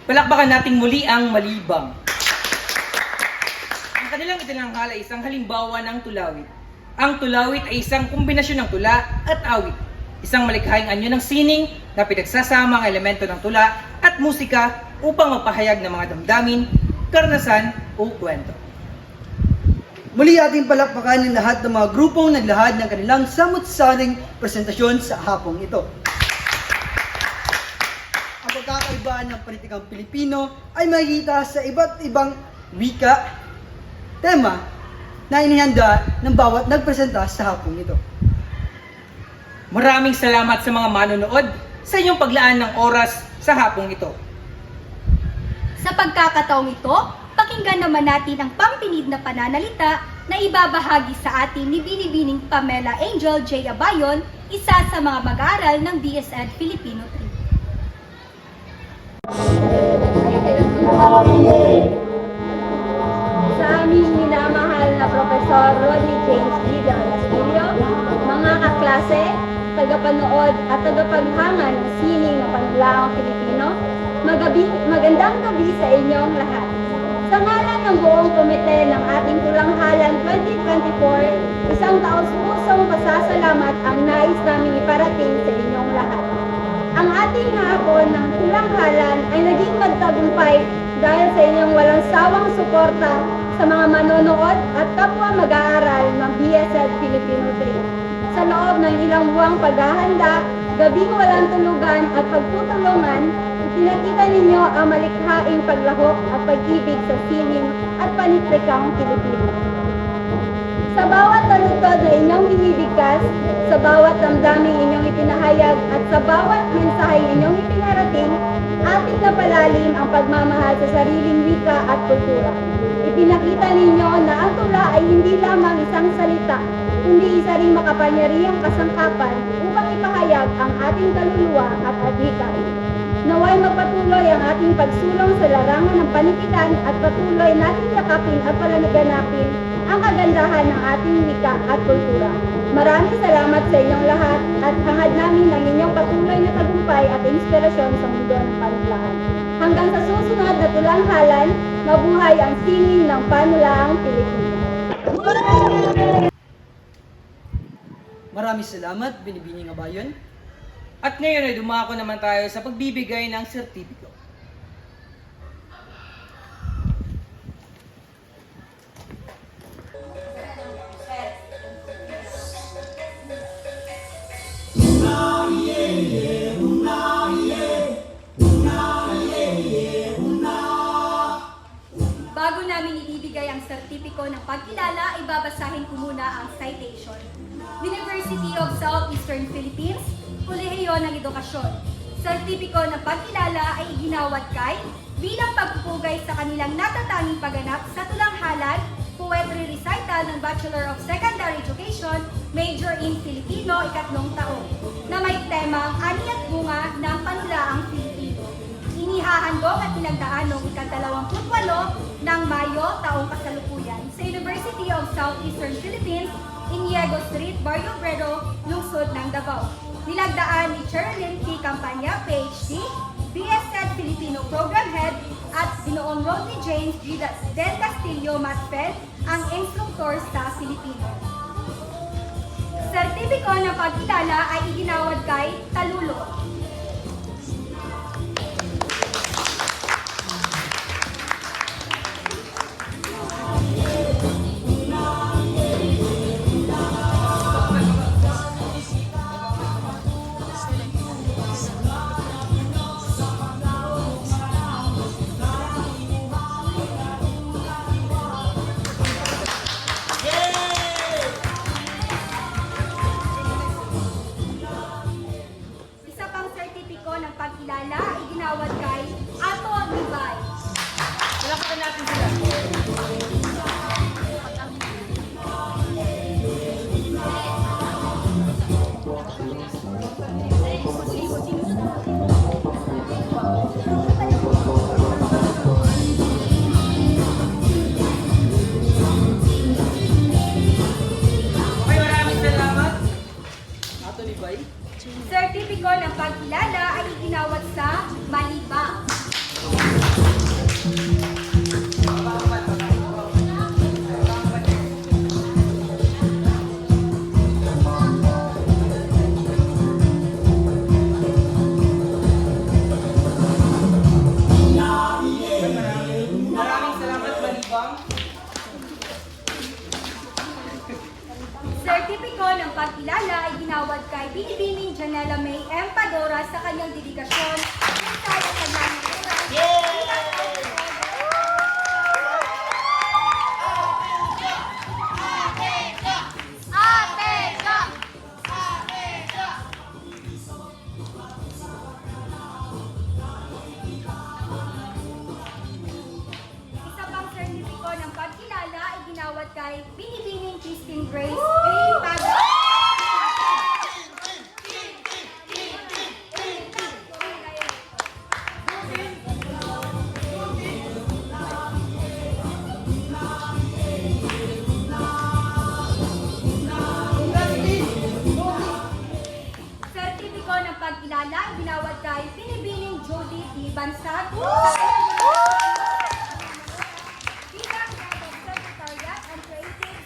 Palakpakan nating muli ang Malibang. Ang kanilang itinanghala ay isang halimbawa ng tulawit. Ang tulawit ay isang kombinasyon ng tula at awit. Isang malikhaing anyo ng sining na pinagsasama ang elemento ng tula at musika upang magpahayag ng mga damdamin, karanasan o kwento. Muli ating palakpakan ng lahat ng mga grupong naglahad ng kanilang samut-saring presentasyon sa hapong ito. Ang pagkakaiba ng politikang Pilipino ay makikita sa iba't ibang wika, tema na inihanda ng bawat nagpresenta sa hapong ito. Maraming salamat sa mga manonood sa inyong paglaan ng oras sa hapong ito. Sa pagkakataong ito, pakinggan naman natin ang pampinid na pananalita na ibabahagi sa atin ni Binibining Pamela Angel J. Abayon, isa sa mga mag-aaral ng BSED Filipino 3. Sa aming minamahal na Profesor Rodney James D. Castillo, mga kaklase, tagapanood at tagapaghanga ng sining ng Panlangong Pilipino, magandang gabi sa inyong lahat. Sa ngalan ng buong komite ng ating Tulanghalan 2024, isang taos-pusong pasasalamat ang nais namin iparating sa inyong lahat. Ang ating hapon ng Tulanghalan ay naging magtagumpay dahil sa inyong walang sawang suporta sa mga manonood at kapwa mag-aaral ng BSED Filipino 3. Sa loob ng ilang buwang paghahanda, gabing walang tulugan at pagtutulungan, pinakita ninyo ang malikhaing paglahok at pag-ibig sa sining at panitrikang Pilipino. Sa bawat talutod na inyong binibigkas, sa bawat damdaming inyong itinahayag at sa bawat mensaheng inyong ipinarating, ating napalalim ang pagmamahal sa sariling wika at kultura. Ipinakita ninyo na ang tula ay hindi lamang isang salita, kundi isa ring makapangyarihang kasangkapan upang ipahayag ang ating kaluluwa at adhikain. Naway magpatuloy ang ating pagsulong sa larangan ng panitikan at patuloy nating yakapin at palalaganapin ang kagandahan ng ating wika at kultura. Maraming salamat sa inyong lahat at hangad namin ang inyong patuloy na tagumpay at inspirasyon sa mundo ng panulaan. Hanggang sa susunod na tulanghalan, mabuhay ang sining ng Panulaang Pilipino. Maraming salamat, Binibining Abayon. At ngayon ay dumako naman tayo sa pagbibigay ng sertipiko. Bago namin ibibigay ang sertipiko ng pagkilala, ibabasahin ko muna ang citation. University of Southeastern Philippines, Kolehiyo ng Edukasyon. Sertipiko ng pagkilala ay iginawad kay bilang pagpupugay sa kanilang natatanging pagganap sa tulanghalan, poetry recital ng Bachelor of Secondary Education, Major in Filipino, ikatlong taon, na may temang Ani at Bunga ng Panulaang Filipino. Inihahandog at pinagdaan noong ika-28 ng Mayo taong kasalukuyan sa University of Southeastern Philippines, Iniego Street, Barrio Obrero, lungsod ng Davao. Nilagdaan ni Cherilyn T. Campanya, PhD, BSED Filipino Program Head, at Ginoong Rodney James G. Del Castillo Masfed, ang instruktor sa Filipino. Sertipiko ng pagkilala ay iginawad kay Talulo. Isa pang sertipiko ng pagkilala ay iginawad kay Ato Libay. Palakpakan natin sila. Okay, maraming salamat. Ato ni Bay. Sertipiko ng pagkilala ay iginawad sa Malibang. Daniela May Empadora sa kanyang delegasyon. Sa Isa pang sertipiko ng pagkilala ay ginawad kay Binibining Christine Grace A. Paga. Sertipiko ng pagkilala ay ginawad kay Binibining Judith D. Bansag. Bilang Head of Secretariat and Creative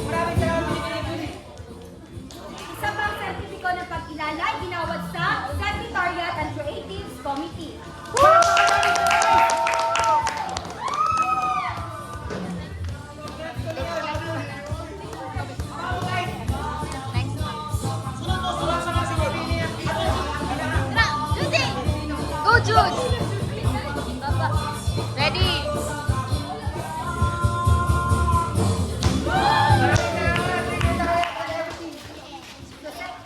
Maraming salamat, Pilipino. Isa pang sertipiko ng pagkilala ay ginawad sa Secretariat and Creatives Committee. Go, Jude! Ready?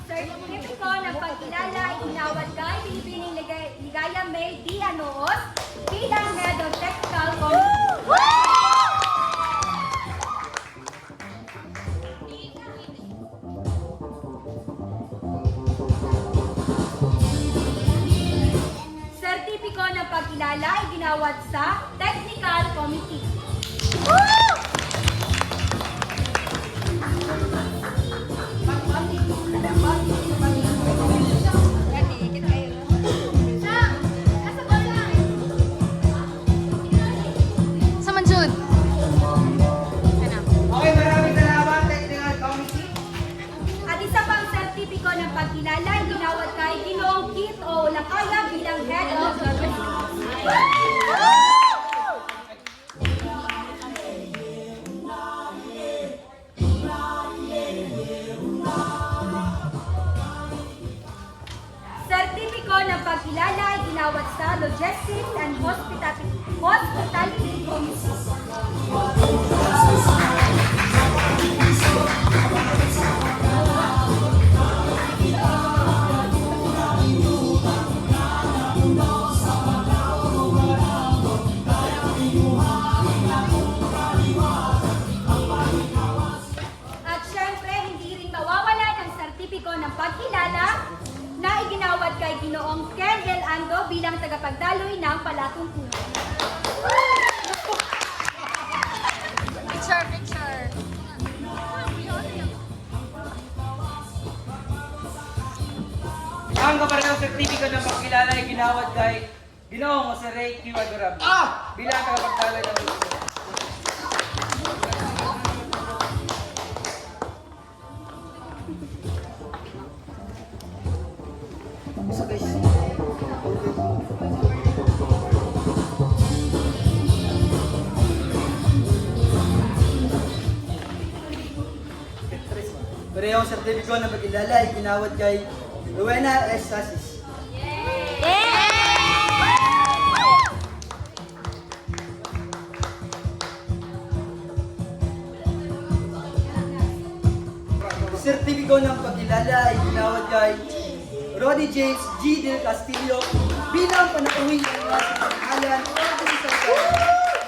Sertipiko ng pagkilala ay ginawad kay Binibining Ligaya May D. Anoos bilang Head of Technical Committee. Sertipiko ng pagkilala ay ginawad sa Technical Committee. Saman, Jude! Okay, maraming salamat, Technical Committee. At isa pang sertipiko ng pagkilala ay ginawad kay Ginoong Kit O. Lakaya bilang Head of Logistics. Sertipiko ng pagkilala ay ginawad sa Logistics and Hospitality Committee. At syempre, hindi rin mawawala ng sertipiko ng pagkilala na iginawad kay Ginoong Kendall Ando bilang tagapagdaloy ng palatuntunan. Picture, picture! Ang kapareho sertipiko ng pagkilala ay ginawad kay Ginoong Jose Ray Q. Adorable bilang tagapagdaloy ng gusto. Parehong sertipiko ng pagkilala ay ginawad kay Rowena S. Sasis. Sertipiko ng pagkilala ay ginawad kay Roddy James G. Del Castillo bilang panauwi ng Alan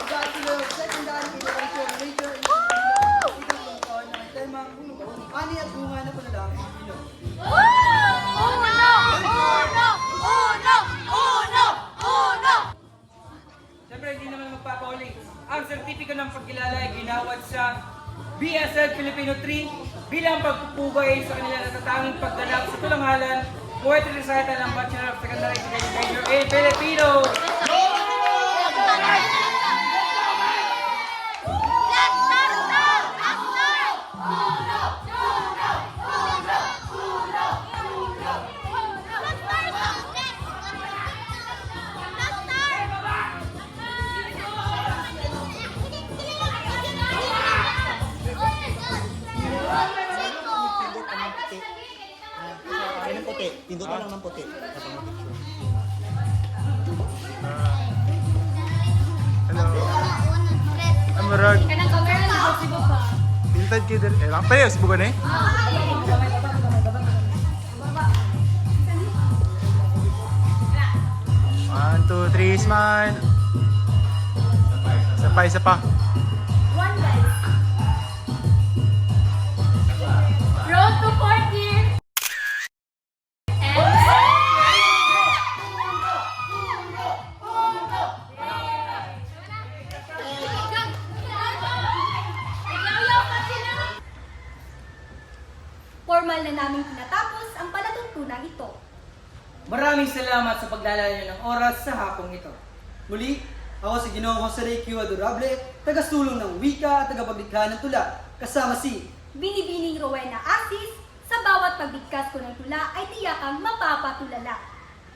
Bachelor of Secondary Education Major in Filipino ng temang Ani at Bunga na Panalang Pilipino. Siyempre, hindi naman magpapauling. Ang sertipiko ng pagkilala ay ginawad sa BSL Filipino 3 bilang pagpupugay sa kanila natatanging pagganap sa tulanghalan, poetry recital ng Bachelor of Secondary Education Major in Filipino. ang puti. Hello. Amarag. Kanang camera na ako si Baba. Biltad kayo din. Eh, lang tayo. Sibugan eh. 1, 2, 3, smile. Isa pa. One guys. Road to 40. Formal na naming tinatapos ang palatuntunan ito. Maraming salamat sa paglalala niyo ng oras sa hapong ito. Muli, ako si Ginoong Jose Q. Adorable, tagasulong ng wika at tagapaglikha ng tula, kasama si Binibining Rowena Asis, sa bawat pagbigkas ko ng tula ay tiyakang mapapatulala.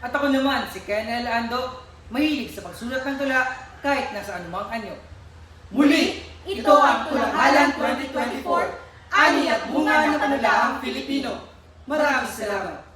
At ako naman, si Kenel Ando, mahilig sa pagsulat ng tula kahit nasa anumang anyo. Muli, ito ang Tulanghalan 2024, ani at bunga ng panulaang Pilipino. Maraming salamat.